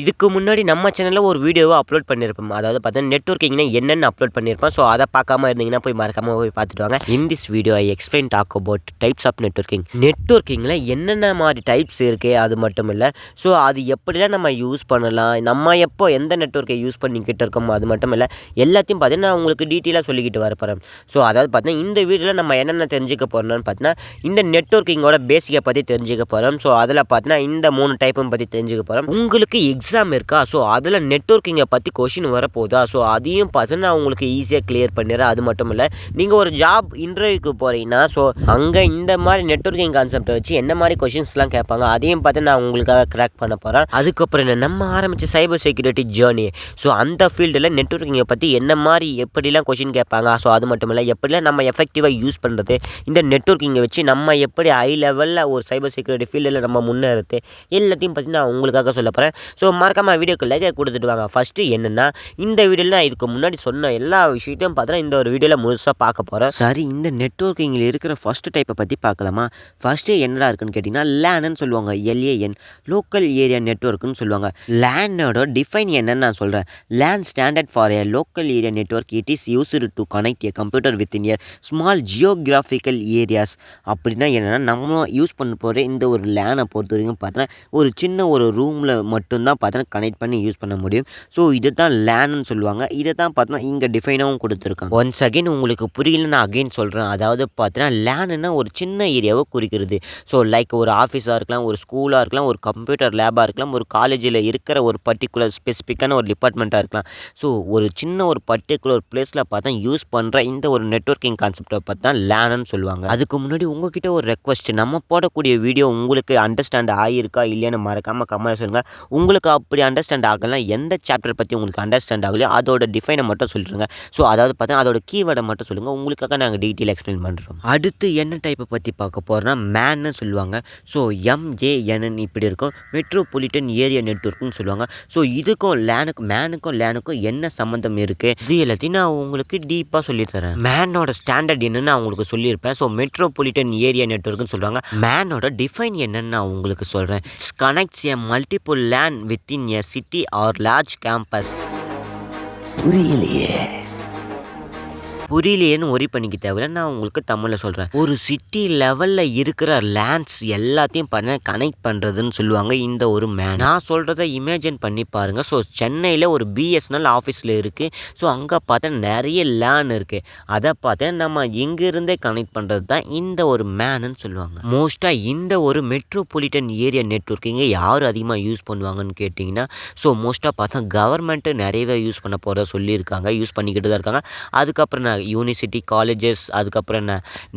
இதுக்கு முன்னாடி நம்ம சேனல்ல ஒரு வீடியோவ அப்லோட் பண்ணியிருப்போம். அதாவது பார்த்தீங்கன்னா, நெட்வொர்க்கிங்னா என்னன்னு அப்லோட் பண்ணியிருப்போம். ஸோ, அத பார்க்காம இருந்தீங்கன்னா, போய் மறக்காம போய் பார்த்துட்டு வாங்க. In this video I explain talk about types of networking. நெட்வொர்க்கிங்ல என்னென்ன மாரி டைப்ஸ் இருக்கு அது மட்டும் இல்ல. ஸோ, அது எப்படிலாம் நம்ம யூஸ் பண்ணலாம்? நம்ம எப்போ எந்த நெட்வொர்க்கை யூஸ் பண்ணிக்கிட்டு இருக்கோமோ அது மட்டும் இல்ல. எல்லாத்தையும் பார்த்தீங்கன்னா, நான் உங்களுக்கு டீட்டெயிலா சொல்லிக்கிட்டு வரப்போறேன். ஸோ, அதாவது பார்த்தீங்கன்னா, இந்த வீடியோல நம்ம என்னென்ன தெரிஞ்சுக்க போறோம்னு பார்த்தீங்கன்னா, இந்த நெட்வொர்க்கிங்கோட பேசிக்க பத்தி தெரிஞ்சுக்க போறோம். ஸோ, அதில பார்த்தீங்கன்னா, இந்த 3 டைப்பும் பத்தி தெரிஞ்சுக்க போறோம். உங்களுக்கு எக்ஸாம் இருக்கா? ஸோ, அதில நெட்வொர்க்கிங்கை பத்தி கொஸ்டின் வரப்போதா? ஸோ, அதையும் பார்த்தீங்கன்னா, உங்களுக்கு ஈஸியா கிளியர் பண்ணிடுறேன். அது மட்டும் இல்ல, நீங்க ஒரு ஜாப் இன்டர்வியூக்கு போறீங்கன்னா, ஸோ, அங்க இந்த மாரி நெட்வொர்க்கிங் கான்செப்ட்ட வச்சு என்ன மாரி கொஸ்டின்ஸ்லாம் கேட்பாங்க, அதையும் பார்த்து நான் உங்களுக்காக கிராக் பண்ண போறேன். அதுக்கப்புறம் என்ன, நம்ம ஆரம்பிச்ச சைபர் செக்யூரிட்டி ஜர்னி. ஸோ, அந்த ஃபீல்டுல நெட்வொர்க்கிங்கை பத்தி என்ன மாரி எப்படிலாம் கொஸ்டின் கேட்பாங்க? ஸோ, அது மட்டும் இல்ல, எப்படிலாம் நம்ம எஃபெக்டிவா யூஸ் பண்றது? இந்த நெட்வொர்க்கிங்கை வச்சு நம்ம எப்படி ஹை லெவல்ல ஒரு சைபர் செக்யூரிட்டி ஃபீல்டுல நம்ம முன்னேறது? எல்லாத்தையும் பத்தி நான் உங்களுக்காக சொல்லப் போறேன். ஸோ, மறக்காம வீடியோக்கு லைக் குடுத்துட்டு வாங்க. ஃபர்ஸ்ட்டு என்னன்னா, இந்த வீடியோல நான் இதுக்கு முன்னாடி சொன்ன எல்லா விஷயத்தையும் பார்த்தீங்கன்னா, இந்த ஒரு வீடியோல முழுசா பார்க்க போறோம். சரி, இந்த நெட்வொர்க்கிங்ல இருக்கிற ஃபர்ஸ்ட் டைப்பை பத்தி பார்க்கலாமா? ஃபர்ஸ்ட்டு என்னடா இருக்குன்னு கேட்டீங்கன்னா, லேன்னு சொல்லுவாங்க. LAN லோக்கல் ஏரியா நெட்வொர்க்னு சொல்லுவாங்க. லேனோட டிஃபைன் என்னன்னு நான் சொல்றேன். LAN standard for a local area network. It is used to connect a computer within a small geographical areas. அப்படின்னா என்னன்னா, நம்ம யூஸ் பண்ண போற இந்த ஒரு லேனை பொறுத்த வரைக்கும் பார்த்தீங்கன்னா, ஒரு சின்ன ஒரு ரூம்ல மட்டும் தான் பார்த்தீங்கன்னா கனெக்ட் பண்ணி யூஸ் பண்ண முடியும். ஸோ, இதை தான் லேன்னு சொல்லுவாங்க. இதை தான் பார்த்தீங்கன்னா இங்கே டிஃபைனாகவும் கொடுத்துருக்காங்க. ஒன்ஸ் அகைன் உங்களுக்கு புரியல, நான் அகைன் சொல்கிறேன். அதாவது பார்த்தீங்கன்னா, லேனுன்னா ஒரு சின்ன ஏரியாவை குறிக்கிறது. ஸோ, லைக் ஒரு ஆஃபீஸாக இருக்கலாம், ஒரு ஸ்கூலாக இருக்கலாம், ஒரு கம்ப்யூட்டர் லேபாக இருக்கலாம், ஒரு காலேஜில் இருக்கிற ஒரு பர்டிகுலர் ஸ்பெசிஃபிக்கான ஒரு டிபார்ட்மெண்ட்டாக இருக்கலாம். ஸோ, ஒரு சின்ன ஒரு பர்டிகுலர் பிளேஸில் பார்த்தா யூஸ் பண்ணுற இந்த ஒரு நெட்வொர்க்கிங் கான்செப்டை பார்த்து தான் லேனுன்னு சொல்லுவாங்க. அதுக்கு முன்னாடி உங்ககிட்ட ஒரு ரெக்வஸ்ட், நம்ம போடக்கூடிய வீடியோ உங்களுக்கு அண்டர்ஸ்டாண்ட் ஆகியிருக்கா இல்லையான்னு மறக்காமல் கமெண்ட் சொல்லுங்கள். உங்களுக்கு அப்படி அண்டர்ஸ்டாண்ட் ஆகலாம், எந்த சாப்டர் பற்றி உங்களுக்கு அண்டர்ஸ்டாண்ட் ஆகலையோ அதோட டிஃபைனை மட்டும் சொல்லிடுங்க. ஸோ, அதாவது பார்த்தீங்கன்னா அதோட கீவேர்டை மட்டும் சொல்லுங்கள். உங்களுக்காக நாங்கள் டீட்டெயில் எக்ஸ்பிளைன் பண்ணுறோம். அடுத்து என்ன டைப்பை பற்றி பார்க்க போகிறோம்னா, மேன்னு சொல்லுவாங்க. ஸோ, MAN இப்படி இருக்கும். மெட்ரோபாலிட்டன் ஏரியா நெட்வொர்க்னு சொல்லுவாங்க. ஸோ, இதுக்கும் லேனுக்கும் என்ன சம்மந்தம் இருக்குது, இது எல்லாத்தையும் நான் உங்களுக்கு டீப்பாக சொல்லித்தரேன். மேனோட ஸ்டாண்டர்ட் என்னன்னு நான் உங்களுக்கு சொல்லியிருப்பேன். ஸோ, மெட்ரோபாலிட்டன் ஏரியா நெட்வொர்க்னு சொல்லுவாங்க. மேனோட டிஃபைன் என்னன்னு நான் உங்களுக்கு சொல்கிறேன். Connects a multiple LAN within a city or large campus. புரியலையேன்னு ஒரி பண்ணிக்க தேவையில்ல, நான் உங்களுக்கு தமிழில் சொல்கிறேன். ஒரு சிட்டி லெவலில் இருக்கிற லேண்ட்ஸ் எல்லாத்தையும் பார்த்தீங்கன்னா கனெக்ட் பண்ணுறதுன்னு சொல்லுவாங்க இந்த ஒரு மேன். நான் சொல்கிறத இமேஜின் பண்ணி பாருங்கள். ஸோ, சென்னையில் ஒரு BSNL ஆஃபீஸில் இருக்குது. ஸோ, அங்கே பார்த்தா நிறைய லேன் இருக்குது. அதை பார்த்தா நம்ம இங்கிருந்தே கனெக்ட் பண்ணுறது தான் இந்த ஒரு மேனுன்னு சொல்லுவாங்க. மோஸ்ட்டாக இந்த ஒரு மெட்ரோபாலிட்டன் ஏரியா நெட்வொர்க்கிங்கை யார் அதிகமாக யூஸ் பண்ணுவாங்கன்னு கேட்டிங்கன்னா, ஸோ, மோஸ்ட்டாக பார்த்தா கவர்மெண்ட்டு நிறையவே யூஸ் பண்ண போகிறதா சொல்லியிருக்காங்க. யூஸ் பண்ணிக்கிட்டு தான் இருக்காங்க. அதுக்கப்புறம் யூனிவர்சிட்டி காலேஜஸ், அதுக்கப்புறம்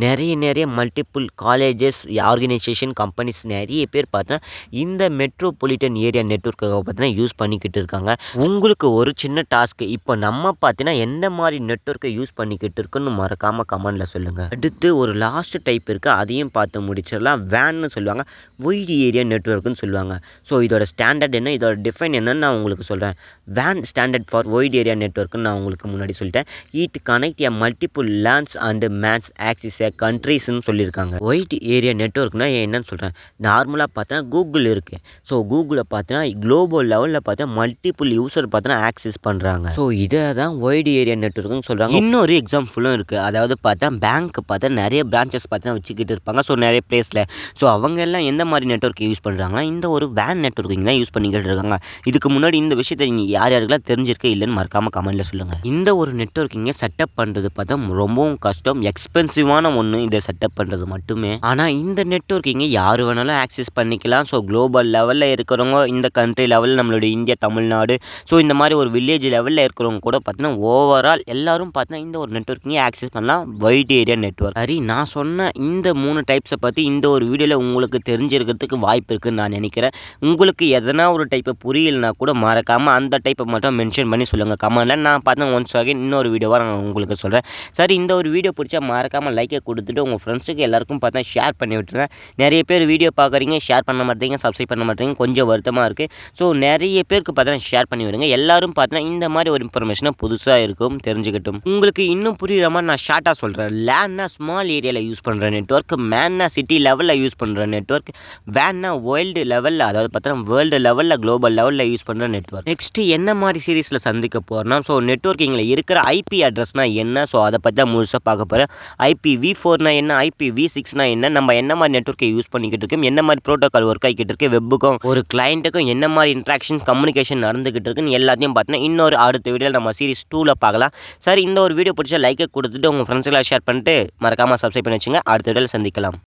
நிறைய மல்டிபிள் காலேஜஸ், ஆர்கனைசேஷன், கம்பெனிஸ் நிறைய பேர் பார்த்தா இந்த மெட்ரோபாலிட்டன் ஏரியா நெட்வொர்க்கை பார்த்தீங்கன்னா யூஸ் பண்ணிக்கிட்டு இருக்காங்க. உங்களுக்கு ஒரு சின்ன டாஸ்க், இப்போ நம்ம பார்த்தீங்கன்னா எந்த மாதிரி நெட்வொர்க்கை யூஸ் பண்ணிக்கிட்டு இருக்குன்னு மறக்காமல் கமெண்டில் சொல்லுங்கள். அடுத்து ஒரு லாஸ்ட் டைப் இருக்குது, அதையும் பார்த்து முடிச்சிடலாம். வேன்னு சொல்லுவாங்க. வைட் ஏரியா நெட்வொர்க்குன்னு சொல்லுவாங்க. ஸோ, இதோட ஸ்டாண்டர்ட் என்ன, இதோட டிஃபைன் என்னன்னு நான் உங்களுக்கு சொல்கிறேன். வேன் ஸ்டாண்டர்ட் ஃபார் வைட் ஏரியா நெட்வொர்க்குன்னு நான் உங்களுக்கு முன்னாடி சொல்லிட்டேன். It connect a multiple lands and MANs across a கண்ட்ரீஸ்ன்னு சொல்லியிருக்காங்க. ஒயிட் ஏரியா நெட்வொர்க்னா என்னன்னு சொல்கிறேன். நார்மலாக பார்த்தீங்கன்னா கூகுள் இருக்குது. ஸோ, கூகுளில் பார்த்தீங்கன்னா குளோபல் லெவலில் பார்த்தா மல்டிபிள் யூசர் பார்த்தீங்கன்னா ஆக்சஸ் பண்ணுறாங்க. ஸோ, இதை தான் ஒயிட் ஏரியா நெட்வொர்க்னு சொல்கிறாங்க. இன்னொரு எக்ஸாம்பிளும் இருக்குது. அதாவது பார்த்தா பேங்க் பார்த்தா நிறைய பிரான்ச்சஸ் பார்த்தீங்கன்னா வச்சுக்கிட்டு இருப்பாங்க. ஸோ, நிறைய பிளேஸில். ஸோ, அவங்க எல்லாம் எந்த மாதிரி நெட்வொர்க் யூஸ் பண்ணுறாங்கன்னா இந்த ஒரு வேன் நெட்வொர்க்கிங் தான் யூஸ் பண்ணிக்கிட்டு இருக்காங்க. இதுக்கு முன்னாடி இந்த விஷயத்தை நீங்கள் யாருக்கெல்லாம் தெரிஞ்சிருக்க இல்லைன்னு மறக்காமல் கமெண்ட்டில் சொல்லுங்கள். இந்த ஒரு நெட்வொர்க்கிங்கை செட்டப் பண்ணுறது பார்த்தா ரொம்பவும் கஷ்டம், எக்ஸ்பென்சிவான ஒன்று இதை செட்டப் பண்ணுறது மட்டுமே. ஆனால் இந்த நெட்வொர்க்கிங்கை யார் வேணாலும் ஆக்சஸ் பண்ணிக்கலாம். ஸோ, குளோபல் லெவலில் இருக்கிறவங்க, இந்த கண்ட்ரி லெவலில் நம்மளுடைய இந்தியா, தமிழ்நாடு, ஸோ இந்த மாதிரி ஒரு வில்லேஜ் லெவலில் இருக்கிறவங்க கூட பார்த்தீங்கன்னா ஓவரால் எல்லாரும் பார்த்தீங்கன்னா இந்த ஒரு நெட்வொர்க்கிங்கை ஆக்சஸ் பண்ணலாம். White area network. சரி, நான் சொன்ன இந்த 3 டைப்ஸை பற்றி இந்த ஒரு வீடியோவில் உங்களுக்கு தெரிஞ்சிருக்கிறதுக்கு வாய்ப்பு இருக்குன்னு நான் நினைக்கிறேன். உங்களுக்கு எதனா ஒரு டைப்பை புரியலைனா கூட மறக்காமல் அந்த டைப்பை மட்டும் மென்ஷன் பண்ணி சொல்லுங்கள் கமெண்டில். நான் பார்த்தா ஒன்ஸ் அகைன் இன்னொரு வீடியோவாக நான் உங்களுக்கு சொல்கிறேன். சொல்கிறேன். சரி, இந்த ஒரு வீடியோ பிடிச்சா மறக்காமல் லைக்கை கொடுத்துட்டு உங்கள் ஃப்ரெண்ட்ஸுக்கு எல்லாருக்கும் பார்த்தா ஷேர் பண்ணி விட்டுருங்க. நிறைய பேர் வீடியோ பார்க்குறீங்க, ஷேர் பண்ண மாட்டேங்க, சப்ஸ்கிரைப் பண்ண மாட்டேங்க, கொஞ்சம் வருத்தமாக இருக்குது. ஸோ நிறைய பேருக்கு பார்த்தீங்கன்னா ஷேர் பண்ணி விடுங்க. எல்லாரும் பார்த்தீங்கன்னா இந்த மாதிரி ஒரு இன்ஃபர்மேஷனை புதுசாக இருக்கும் தெரிஞ்சுக்கட்டும். உங்களுக்கு இன்னும் புரியுற மாதிரி நான் ஷார்ட்டாக சொல்கிறேன். லேன்னா ஸ்மால் ஏரியாவில் யூஸ் பண்ணுற நெட்வொர்க், மேன்னா சிட்டி லெவலில் யூஸ் பண்ணுற நெட்வொர்க், வேன்னா வேர்ல்டு லெவலில், அதாவது பார்த்தீங்கன்னா வேர்ல்டு லெவலில் குளோபல் லெவலில் யூஸ் பண்ணுற நெட்வொர்க். நெக்ஸ்ட்டு என்ன மாதிரி சீரீஸில் சந்திக்க போகிறோம்னா, ஸோ நெட்வொர்க்கிங்கில் இருக்கிற ஐபி அட்ரஸ்னால் என்ன, ஸோ அதை பற்றி தான் முழுசாக பார்க்க போகிறேன். IPv4னா என்ன, IPv6னா என்ன, நம்ம என்ன மாதிரி நெட்வொர்க்கை யூஸ் பண்ணிக்கிட்டு இருக்கோம், என்ன மாதிரி ப்ரோட்டோக்கால் ஒர்க் ஆகிக்கிட்டு இருக்கு, வெப்புக்கும் ஒரு கிளைண்ட்டுக்கும் என்ன மாதிரி இன்ட்ராக்ஷன் கம்யூனிகேஷன் நடந்துகிட்டு இருக்குன்னு எல்லாத்தையும் பார்த்தீங்கன்னா இன்னொரு அடுத்த வீடியோவில் நம்ம சீரிஸ் 2ல் பார்க்கலாம். சரி, இந்த ஒரு வீடியோ பிடிச்சா லைக்கை கொடுத்துட்டு உங்கள் ஃப்ரெண்ட்ஸ்லாம் ஷேர் பண்ணிட்டு மறக்காமல் சப்ஸ்கிரைப் பண்ணி வச்சுங்க. அடுத்த வீடியோவில் சந்திக்கலாம்.